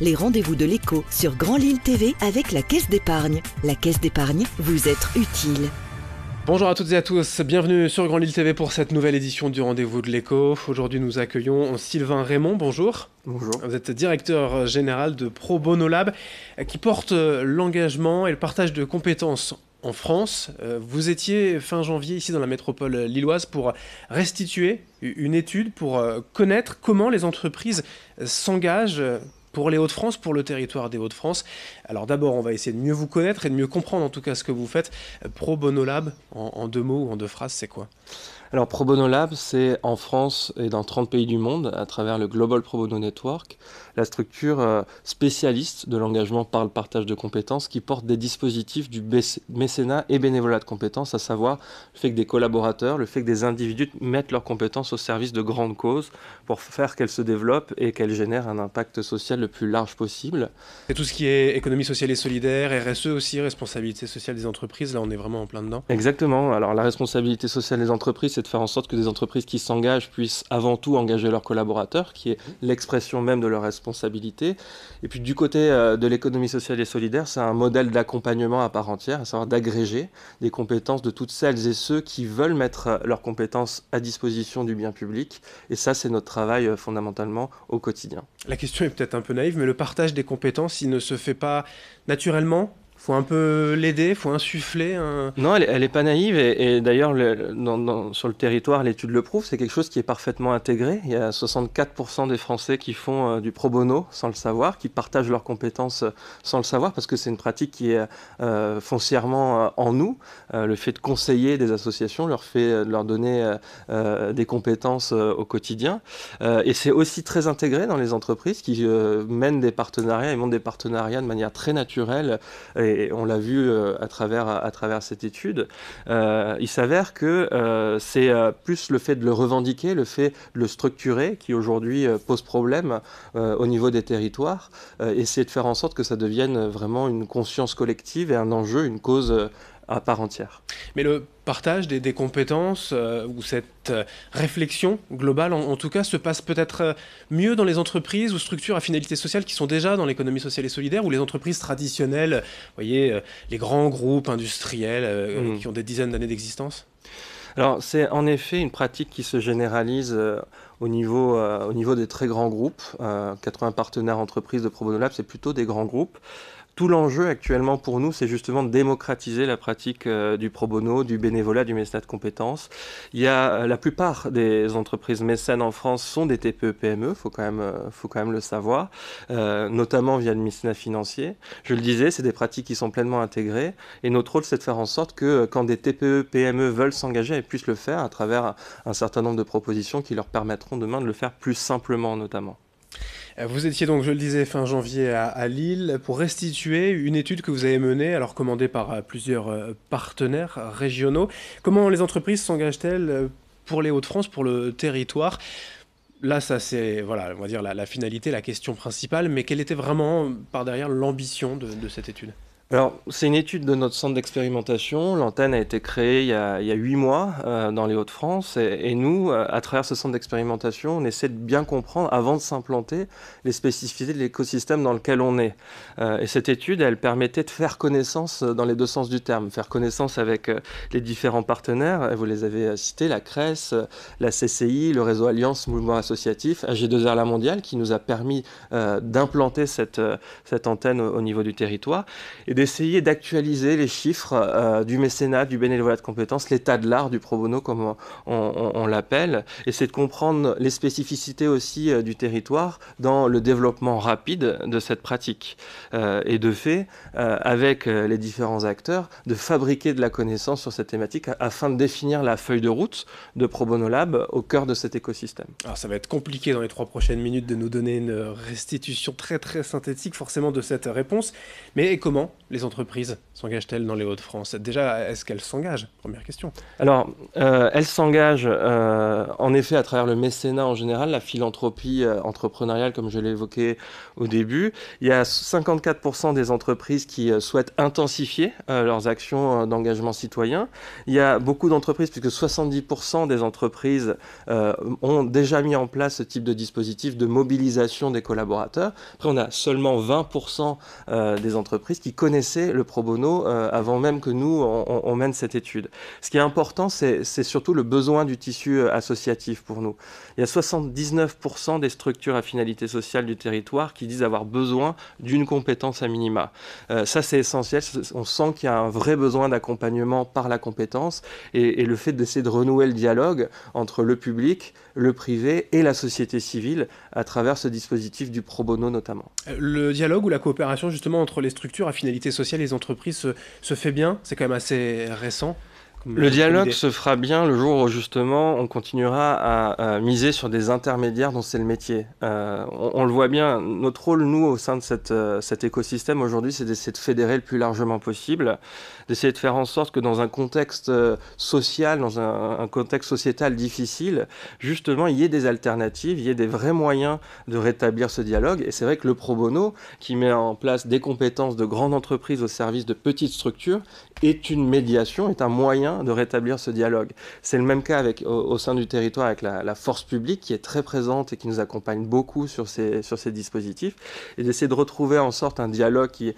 les rendez-vous de l'écho sur Grand Lille TV avec la Caisse d'épargne. La Caisse d'épargne, vous être utile. Bonjour à toutes et à tous, bienvenue sur Grand Lille TV pour cette nouvelle édition du Rendez-vous de l'écho. Aujourd'hui nous accueillons Sylvain Raymond, bonjour. Bonjour. Vous êtes directeur général de Pro Bono Lab qui porte l'engagement et le partage de compétences en France. Vous étiez fin janvier ici dans la métropole lilloise pour restituer une étude pour connaître comment les entreprises s'engagent pour les Hauts-de-France, pour le territoire des Hauts-de-France. Alors d'abord, on va essayer de mieux vous connaître et de mieux comprendre en tout cas ce que vous faites. Pro Bono Lab, en deux mots ou en deux phrases, c'est quoi ? Alors Pro Bono Lab, c'est en France et dans 30 pays du monde, à travers le Global Pro Bono Network, la structure spécialiste de l'engagement par le partage de compétences qui porte des dispositifs du mécénat et bénévolat de compétences, à savoir le fait que des collaborateurs, le fait que des individus mettent leurs compétences au service de grandes causes pour faire qu'elles se développent et qu'elles génèrent un impact social le plus large possible. Et tout ce qui est économie sociale et solidaire, RSE aussi, responsabilité sociale des entreprises, là on est vraiment en plein dedans. Exactement. Alors la responsabilité sociale des entreprises, c'est de faire en sorte que des entreprises qui s'engagent puissent avant tout engager leurs collaborateurs, qui est l'expression même de leur responsabilité. Et puis du côté de l'économie sociale et solidaire, c'est un modèle d'accompagnement à part entière, à savoir d'agréger des compétences de toutes celles et ceux qui veulent mettre leurs compétences à disposition du bien public. Et ça, c'est notre travail fondamentalement au quotidien. La question est peut-être un peu naïve, mais le partage des compétences, il ne se fait pas naturellement ? Faut un peu l'aider, faut insuffler un... Non, elle n'est pas naïve et d'ailleurs sur le territoire, l'étude le prouve, c'est quelque chose qui est parfaitement intégré. Il y a 64% des Français qui font du pro bono sans le savoir, qui partagent leurs compétences sans le savoir, parce que c'est une pratique qui est foncièrement en nous. Le fait de conseiller des associations leur donner des compétences au quotidien. Et c'est aussi très intégré dans les entreprises qui mènent des partenariats et montent des partenariats de manière très naturelle. Et on l'a vu à travers cette étude, il s'avère que c'est plus le fait de le revendiquer, le fait de le structurer qui aujourd'hui pose problème au niveau des territoires, et c'est de faire en sorte que ça devienne vraiment une conscience collective et un enjeu, une cause à part entière. Mais le partage des compétences ou cette réflexion globale, en tout cas, se passe peut-être mieux dans les entreprises ou structures à finalité sociale qui sont déjà dans l'économie sociale et solidaire, ou les entreprises traditionnelles, vous voyez, les grands groupes industriels qui ont des dizaines d'années d'existence ? Alors, c'est en effet une pratique qui se généralise au niveau des très grands groupes. 80 partenaires entreprises de Pro Bono Lab, c'est plutôt des grands groupes. Tout l'enjeu actuellement pour nous, c'est justement de démocratiser la pratique du pro bono, du bénévolat, du mécénat de compétences. La plupart des entreprises mécènes en France sont des TPE-PME, faut quand même le savoir, notamment via le mécénat financier. Je le disais, c'est des pratiques qui sont pleinement intégrées, et notre rôle, c'est de faire en sorte que quand des TPE-PME veulent s'engager, elles puissent le faire à travers un certain nombre de propositions qui leur permettront demain de le faire plus simplement, notamment. Vous étiez donc, je le disais, fin janvier à Lille pour restituer une étude que vous avez menée, alors commandée par plusieurs partenaires régionaux. Comment les entreprises s'engagent-elles pour les Hauts-de-France, pour le territoire ? Là, ça c'est, voilà, on va dire la finalité, la question principale, mais quelle était vraiment par derrière l'ambition de cette étude ? Alors, c'est une étude de notre centre d'expérimentation. L'antenne a été créée il y a 8 mois dans les Hauts-de-France. Et nous, à travers ce centre d'expérimentation, on essaie de bien comprendre, avant de s'implanter, les spécificités de l'écosystème dans lequel on est. Et cette étude, elle permettait de faire connaissance dans les deux sens du terme. Faire connaissance avec les différents partenaires. Vous les avez cités, la CRES, la CCI, le réseau Alliance Mouvement Associatif, AG2R La Mondiale, qui nous a permis d'implanter cette antenne au niveau du territoire. Et d'essayer d'actualiser les chiffres du mécénat, du bénévolat de compétences, l'état de l'art du pro bono comme on l'appelle, et c'est de comprendre les spécificités aussi du territoire dans le développement rapide de cette pratique. Et de fait, avec les différents acteurs, de fabriquer de la connaissance sur cette thématique afin de définir la feuille de route de Pro Bono Lab au cœur de cet écosystème. Alors ça va être compliqué dans les 3 prochaines minutes de nous donner une restitution très très synthétique forcément de cette réponse, mais comment les entreprises s'engagent-elles dans les Hauts-de-France? Déjà, est-ce qu'elles s'engagent? Première question. Alors, elles s'engagent en effet à travers le mécénat en général, la philanthropie entrepreneuriale, comme je l'ai évoqué au début. Il y a 54% des entreprises qui souhaitent intensifier leurs actions d'engagement citoyen. Il y a beaucoup d'entreprises, puisque 70% des entreprises ont déjà mis en place ce type de dispositif de mobilisation des collaborateurs. Après, on a seulement 20% des entreprises qui connaissaient le pro bono avant même que nous, on mène cette étude. Ce qui est important, c'est surtout le besoin du tissu associatif pour nous. Il y a 79% des structures à finalité sociale du territoire qui disent avoir besoin d'une compétence à minima. Ça, c'est essentiel. On sent qu'il y a un vrai besoin d'accompagnement par la compétence et le fait d'essayer de renouer le dialogue entre le public, le privé et la société civile à travers ce dispositif du pro bono notamment. Le dialogue ou la coopération justement entre les structures à finalité sociale et les entreprises se fait bien? C'est quand même assez récent. Le dialogue se fera bien le jour où justement on continuera à miser sur des intermédiaires dont c'est le métier. On le voit bien, notre rôle nous au sein de cet écosystème aujourd'hui, c'est d'essayer de fédérer le plus largement possible, d'essayer de faire en sorte que dans un contexte social, dans un contexte sociétal difficile, justement il y ait des alternatives, il y ait des vrais moyens de rétablir ce dialogue. Et c'est vrai que le pro bono, qui met en place des compétences de grandes entreprises au service de petites structures, est une médiation, est un moyen de rétablir ce dialogue. C'est le même cas au sein du territoire avec la force publique qui est très présente et qui nous accompagne beaucoup sur ces dispositifs, et d'essayer de retrouver en sorte un dialogue qui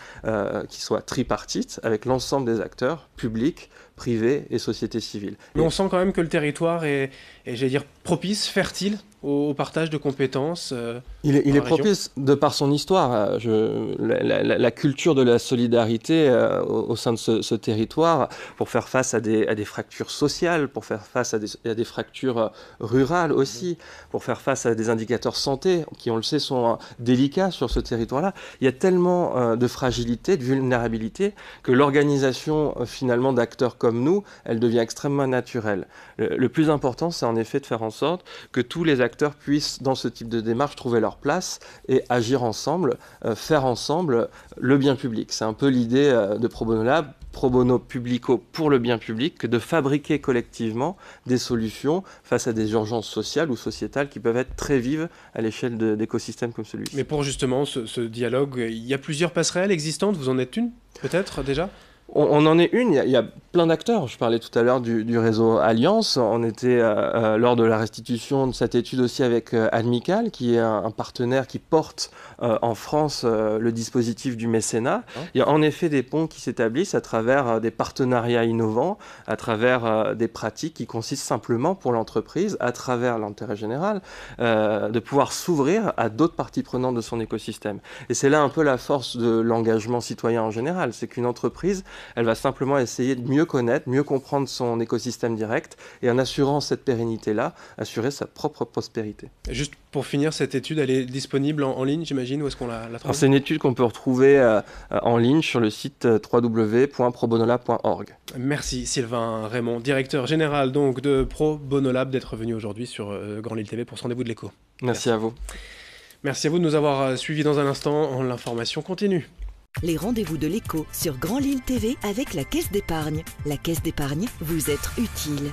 soit tripartite avec l'ensemble des acteurs, publics, privés et société civile. Mais on sent quand même que le territoire est j'allais dire, propice, fertile au partage de compétences. Il est propice de par son histoire. La culture de la solidarité au sein de ce territoire, pour faire face à des fractures sociales, pour faire face à des fractures rurales aussi, pour faire face à des indicateurs santé qui, on le sait, sont délicats sur ce territoire-là. Il y a tellement de fragilité, de vulnérabilité, que l'organisation finalement d'acteurs comme nous, elle devient extrêmement naturelle. Le plus important, c'est en effet de faire en sorte que tous les acteurs puissent, dans ce type de démarche, trouver leur place et agir ensemble, faire ensemble le bien public. C'est un peu l'idée de Pro Bono Lab, pro bono publico pour le bien public, que de fabriquer collectivement des solutions face à des urgences sociales ou sociétales qui peuvent être très vives à l'échelle d'écosystèmes comme celui-ci. Mais pour justement ce dialogue, il y a plusieurs passerelles existantes, vous en êtes une peut-être déjà? On en est une, il y a plein d'acteurs. Je parlais tout à l'heure du réseau Alliance. On était lors de la restitution de cette étude aussi avec Admical, qui est un partenaire qui porte en France le dispositif du mécénat. Il y a en effet des ponts qui s'établissent à travers des partenariats innovants, à travers des pratiques qui consistent simplement pour l'entreprise, à travers l'intérêt général, de pouvoir s'ouvrir à d'autres parties prenantes de son écosystème. Et c'est là un peu la force de l'engagement citoyen en général, c'est qu'une entreprise, elle va simplement essayer de mieux connaître, mieux comprendre son écosystème direct et en assurant cette pérennité-là, assurer sa propre prospérité. Juste pour finir, cette étude, elle est disponible en ligne, j'imagine, où est-ce qu'on la trouve? C'est une étude qu'on peut retrouver en ligne sur le site www.probonolab.org. Merci Sylvain Raymond, directeur général donc de Pro Bono Lab, d'être venu aujourd'hui sur Grand Lille TV pour ce rendez-vous de l'écho. Merci à vous. Merci à vous de nous avoir suivis. Dans un instant, l'information continue. Les rendez-vous de l'écho sur Grand Lille TV avec la Caisse d'épargne. La Caisse d'épargne, vous être utile.